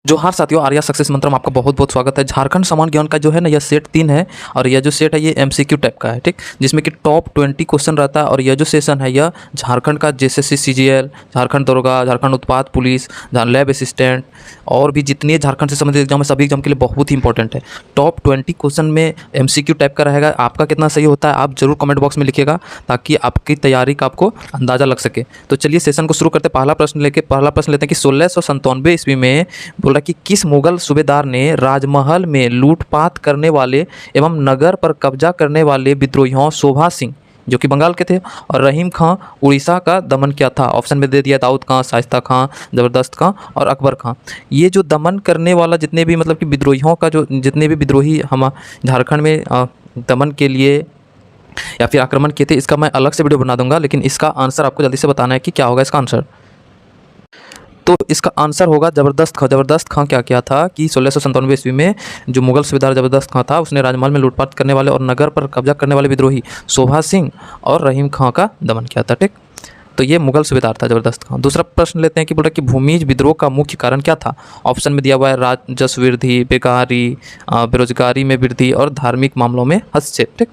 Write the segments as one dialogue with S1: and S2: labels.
S1: जोहार साथियों, आर्या सक्सेस मंत्र में आपका बहुत बहुत स्वागत है। झारखंड समान ज्ञान का जो है ना, यह सेट 3 है और यह जो सेट है ये एमसीक्यू टाइप का है, ठीक, जिसमें कि टॉप 20 क्वेश्चन रहता है। और यह जो सेशन है यह झारखंड का जेएसएससी सीजीएल, झारखंड दरोगा, झारखंड उत्पाद पुलिस, लैब असिस्टेंट और भी जितने झारखंड से संबंधित एग्जाम है सभी एग्जाम के लिए बहुत ही इंपॉर्टेंट है। टॉप 20 क्वेश्चन में एमसीक्यू टाइप का रहेगा। आपका कितना सही होता है आप जरूर कमेंट बॉक्स में लिखिएगा ताकि आपकी तैयारी का आपको अंदाजा लग सके। तो चलिए सेशन को शुरू करते हैं। पहला प्रश्न लेते हैं कि 1697 ईस्वी में बोल रहा कि किस मुगल सूबेदार ने राजमहल में लूटपाट करने वाले एवं नगर पर कब्जा करने वाले विद्रोहियों शोभा सिंह जो कि बंगाल के थे और रहीम खां उड़ीसा का दमन किया था। ऑप्शन में दे दिया दाऊद खां, शाइस्ता खां, ज़बरदस्त खां और अकबर खां। ये जो दमन करने वाला जितने भी मतलब कि विद्रोहियों का जो जितने भी विद्रोही हम झारखंड में दमन के लिए या फिर आक्रमण किए थे, इसका मैं अलग से वीडियो बना दूंगा, लेकिन इसका आंसर आपको जल्दी से बताना है कि क्या होगा इसका आंसर। तो इसका आंसर होगा ज़बरदस्त खां। ज़बरदस्त खां क्या किया था कि 1697 ईस्वी में जो मुगल सूबेदार ज़बरदस्त खां था उसने राजमहल में लूटपाट करने वाले और नगर पर कब्जा करने वाले विद्रोही शोभा सिंह और रहीम खां का दमन किया था, ठीक। तो ये मुगल सूबेदार था ज़बरदस्त खां। दूसरा प्रश्न लेते हैं कि बोला कि भूमिज विद्रोह का मुख्य कारण क्या था। ऑप्शन में दिया हुआ है राजस्व वृद्धि, बेरोजगारी में वृद्धि और धार्मिक मामलों में हस्तक्षेप, ठीक।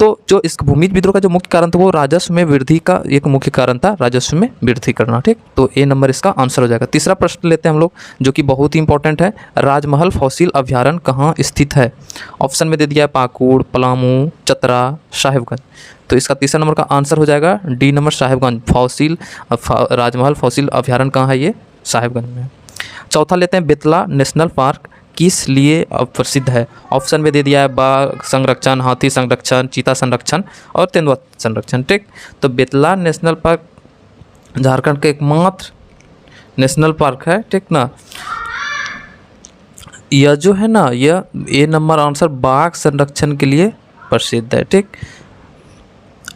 S1: तो जो इस भूमिज विद्रोह का जो मुख्य कारण था वो राजस्व में वृद्धि का एक मुख्य कारण था, राजस्व में वृद्धि करना, ठीक। तो ए नंबर इसका आंसर हो जाएगा। तीसरा प्रश्न लेते हैं हम लोग जो कि बहुत ही इंपॉर्टेंट है। राजमहल फॉसिल अभ्यारण्य कहाँ स्थित है। ऑप्शन में दे दिया है पाकुड़, पलामू, चतरा, साहेबगंज। तो इसका तीसरा नंबर का आंसर हो जाएगा डी नंबर साहेबगंज। राजमहल फॉसिल अभ्यारण्य कहाँ है, ये साहेबगंज में। चौथा लेते हैं बेतला नेशनल पार्क किस लिए प्रसिद्ध है। ऑप्शन में दे दिया है बाघ संरक्षण, हाथी संरक्षण, चीता संरक्षण और तेंदुआ संरक्षण, ठीक। तो बेतला नेशनल पार्क झारखंड का एकमात्र नेशनल पार्क है, ठीक ना। यह जो है ना यह ए नंबर आंसर बाघ संरक्षण के लिए प्रसिद्ध है, ठीक।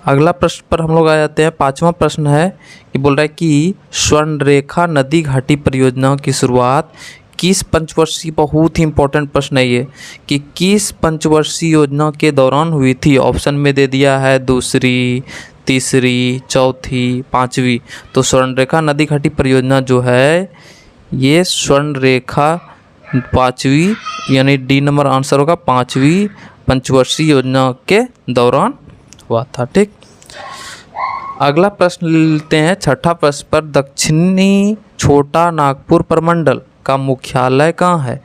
S1: अगला प्रश्न पर हम लोग आ जाते हैं। पांचवा प्रश्न है कि बोल रहा है कि स्वर्णरेखा नदी घाटी परियोजना की शुरुआत किस पंचवर्षीय, बहुत ही इंपॉर्टेंट प्रश्न है ये, कि किस पंचवर्षीय योजना के दौरान हुई थी। ऑप्शन में दे दिया है दूसरी, तीसरी, चौथी, पांचवी। तो स्वर्णरेखा नदी घाटी परियोजना जो है ये स्वर्णरेखा पांचवी यानी डी नंबर आंसर होगा पांचवी पंचवर्षीय योजना के दौरान हुआ था, ठीक। अगला प्रश्न लेते हैं। छठा प्रश्न पर दक्षिणी छोटा नागपुर प्रमंडल का मुख्यालय कहाँ है।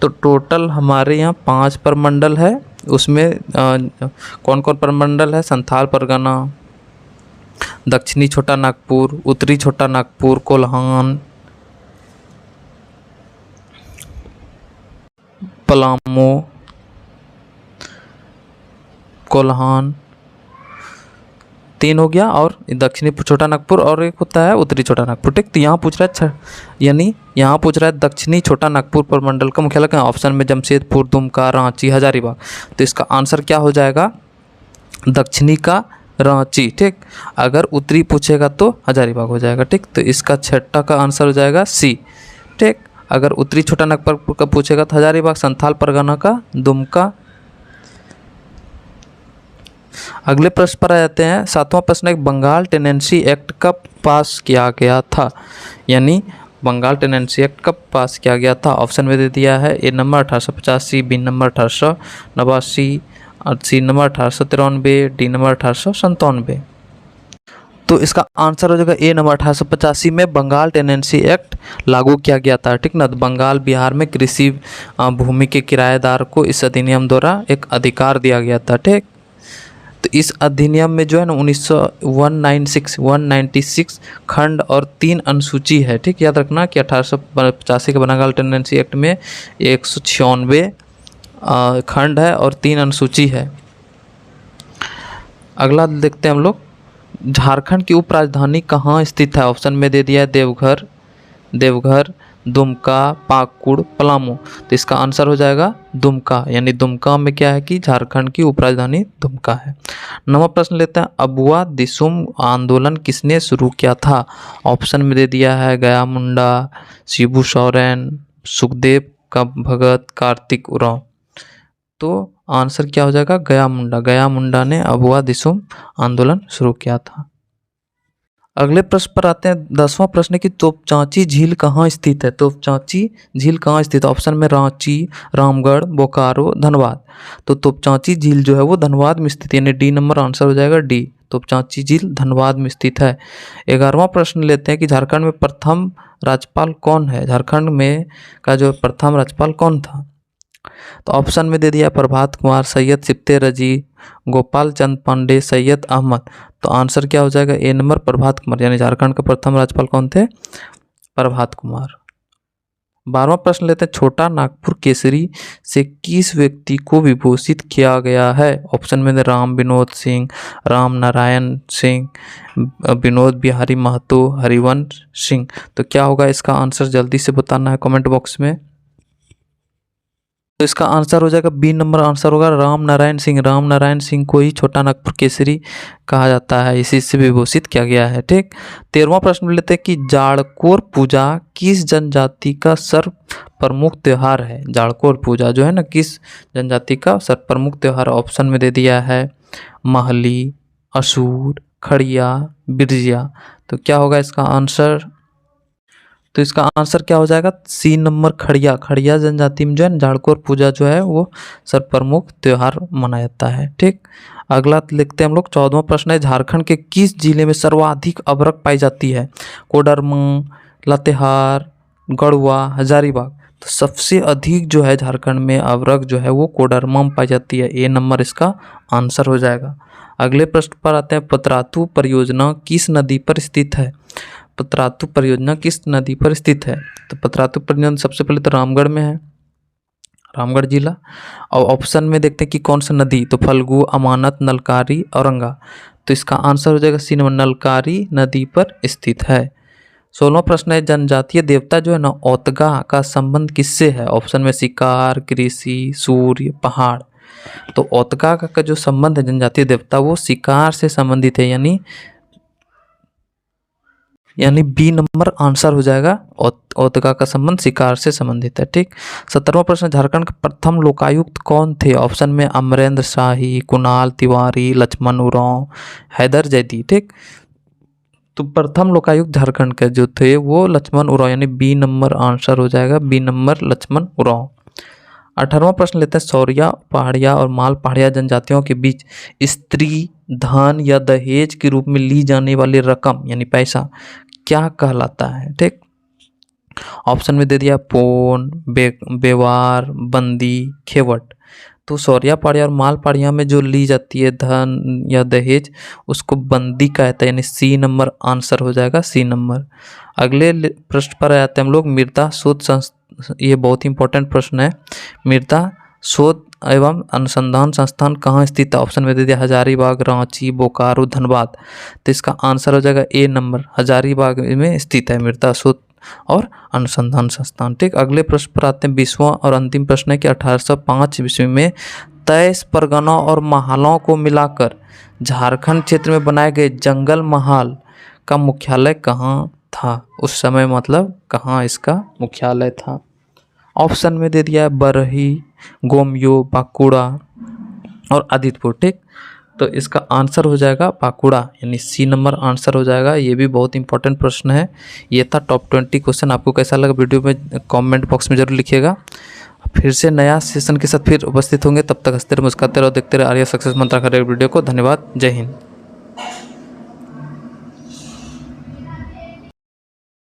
S1: तो टोटल हमारे यहाँ 5 प्रमंडल है। उसमें कौन कौन प्रमंडल है। संथाल परगना, दक्षिणी छोटा नागपुर, उत्तरी छोटा नागपुर, कोल्हान, पलामू, कोल्हान 3 हो गया और दक्षिणी छोटा नागपुर और एक होता है उत्तरी छोटा नागपुर, ठीक। तो यहाँ पूछ रहा है यानी यहाँ पूछ रहा है दक्षिणी छोटा नागपुर प्रमंडल का मुख्यालय कहाँ। ऑप्शन में जमशेदपुर, दुमका, रांची, हजारीबाग। तो इसका आंसर क्या हो जाएगा दक्षिणी का रांची, ठीक। अगर उत्तरी पूछेगा तो हजारीबाग हो जाएगा, ठीक। तो इसका छठा का आंसर हो जाएगा सी, ठीक। अगर उत्तरी छोटा नागपुर का पूछेगा तो हजारीबाग, संथाल परगना का दुमका। अगले प्रश्न पर आ जाते हैं। सातवां प्रश्न है बंगाल टेनेंसी एक्ट कब पास किया गया था, यानी बंगाल टेनेंसी एक्ट कब पास किया गया था। ऑप्शन में दे दिया है A number 1885, B number 1889, C number 1893, D number 1897। तो इसका आंसर हो जाएगा ए नंबर 1885 में बंगाल टेनेंसी एक्ट लागू किया गया था, ठीक ना। तो बंगाल बिहार में कृषि भूमि के किराएदार को इस अधिनियम द्वारा एक अधिकार दिया गया था, ठीक। तो इस अधिनियम में जो है ना 196 खंड और 3 अनुसूची है, ठीक। याद रखना कि 1885 के बंगाल टेनेंसी एक्ट में 196 खंड है और 3 अनुसूची है। अगला देखते हैं हम लोग। झारखंड की उपराजधानी कहाँ स्थित है। ऑप्शन में दे दिया है देवघर, दुमका, पाकुड़, पलामू। तो इसका आंसर हो जाएगा दुमका, यानी दुमका में क्या है कि झारखंड की उपराजधानी दुमका है। नवा प्रश्न लेते हैं। अबुआ दिसुम आंदोलन किसने शुरू किया था। ऑप्शन में दे दिया है गया मुंडा, शिबू सोरेन, सुखदेव का भगत, कार्तिक उरांव। तो आंसर क्या हो जाएगा गया मुंडा ने अबुआ दिसुम आंदोलन शुरू किया था। अगले प्रश्न पर आते हैं। 10वां प्रश्न है कि तोपचांची झील कहाँ स्थित है। तोपचांची झील कहाँ स्थित है? ऑप्शन में रांची, रामगढ़, बोकारो, धनबाद। तो तोपचांची झील जो है वो धनबाद में स्थित है, यानी डी नंबर आंसर हो जाएगा डी। तोपचांची झील धनबाद में स्थित है। 11वां प्रश्न लेते हैं कि झारखंड में प्रथम राज्यपाल कौन है। झारखंड में का जो प्रथम राज्यपाल कौन था? तो ऑप्शन में दे दिया प्रभात कुमार, सैयद सिप्ते रजी, गोपाल चंद पांडे, सैयद अहमद। तो आंसर क्या हो जाएगा? ए नंबर प्रभात कुमार, यानी झारखंड के प्रथम राज्यपाल कौन थे? प्रभात कुमार। 12वां प्रश्न लेते हैं। छोटा नागपुर केसरी से किस व्यक्ति को विभूषित किया गया है? ऑप्शन में राम विनोद सिंह, राम नारायण सिंह, विनोद बिहारी महतो, हरिवंश सिंह। तो क्या होगा इसका आंसर? जल्दी से बताना है कमेंट बॉक्स में। तो इसका आंसर हो जाएगा बी नंबर आंसर होगा राम नारायण सिंह। राम नारायण सिंह को ही छोटा नागपुर केसरी कहा जाता है, इसी से विभूषित किया गया है। ठीक। 13वां प्रश्न लेते हैं कि जाड़कोर पूजा किस जनजाति का सर्व प्रमुख त्योहार है? जाड़कोर पूजा जो है ना, किस जनजाति का सर्व प्रमुख त्योहार? ऑप्शन में दे दिया है महली, असूर, खड़िया, बिरजिया। तो क्या होगा इसका आंसर? तो इसका आंसर क्या हो जाएगा? सी नंबर खड़िया। खड़िया जनजाति में जो है जाड़कोर पूजा जो है वो सर्वप्रमुख त्योहार मनाया जाता है। ठीक। अगला लिखते हैं हम लोग। 14वां प्रश्न है। झारखंड के किस जिले में सर्वाधिक अबरक पाई जाती है? कोडरमा, लातेहार, गढ़वा, हजारीबाग। तो सबसे अधिक जो है झारखंड में अबरक जो है वो कोडरमा में पाई जाती है। ए नंबर इसका आंसर हो जाएगा। अगले प्रश्न पर आते हैं। पतरातू परियोजना किस नदी पर स्थित है? पतरातू परियोजना किस नदी पर स्थित है? तो पतरातू परियोजना सबसे पहले तो रामगढ़ में है, रामगढ़ जिला। और ऑप्शन में देखते हैं कि कौन सा नदी, तो फल्गु, अमानत, नलकारी, औरंगा। तो इसका आंसर हो जाएगा सी नंबर, नलकारी नदी पर स्थित है। 16वां प्रश्न है। जनजातीय देवता जो है ना औतगा का संबंध किससे है? ऑप्शन में शिकार, कृषि, सूर्य, पहाड़। तो औतगा का जो संबंध है जनजातीय देवता वो शिकार से संबंधित है, यानी बी नंबर आंसर हो जाएगा। औतगा का संबंध शिकार से संबंधित है। ठीक। 17वां प्रश्न। झारखंड के प्रथम लोकायुक्त कौन थे? ऑप्शन में अमरेंद्र शाही, कुणाल तिवारी, लक्ष्मण उरांव, हैदर जैदी। ठीक। तो प्रथम लोकायुक्त झारखंड के जो थे वो लक्ष्मण उरांव, यानी बी नंबर आंसर हो जाएगा, बी नंबर लक्ष्मण उरांव। 18वां प्रश्न लेते हैं। सौरिया पहाड़िया और माल पहाड़िया जनजातियों के बीच स्त्री धन या दहेज के रूप में ली जाने वाली रकम यानी पैसा क्या कहलाता है? ठीक। ऑप्शन में दे दिया पोन, बेवार, बंदी, खेवट। तो सौरिया पहाड़िया और माल पहाड़िया में जो ली जाती है धन या दहेज उसको बंदी कहता है, यानी सी नंबर आंसर हो जाएगा, सी नंबर। अगले प्रश्न पर आते हैं हम लोग। मृदा शोध ये बहुत ही इंपॉर्टेंट प्रश्न है। मृदा शोध एवं अनुसंधान संस्थान कहाँ स्थित है? ऑप्शन में दे दिया हजारीबाग, रांची, बोकारो, धनबाद। तो इसका आंसर हो जाएगा ए नंबर, हजारीबाग में स्थित है मृदा शोध और अनुसंधान संस्थान। ठीक। अगले प्रश्न पर आते हैं। 20वां और अंतिम प्रश्न है कि 1805 ईस्वी में 23 परगना और महालों को मिलाकर झारखंड क्षेत्र में बनाए गए जंगल महाल का मुख्यालय कहाँ था? उस समय मतलब कहाँ इसका मुख्यालय था? ऑप्शन में दे दिया है बरही, गोमयो, बांकुड़ा और आदित्यपुर। ठीक। तो इसका आंसर हो जाएगा बांकुड़ा, यानी सी नंबर आंसर हो जाएगा। ये भी बहुत इंपॉर्टेंट प्रश्न है। ये था टॉप 20 क्वेश्चन। आपको कैसा लगा वीडियो में कमेंट बॉक्स में जरूर लिखिएगा। फिर से नया सेशन के साथ फिर उपस्थित होंगे। तब तक हंसते रहो, मुस्कुराते रहो, देखते रहो आर्या सक्सेस मंत्रा का वीडियो को। धन्यवाद। जय हिंद।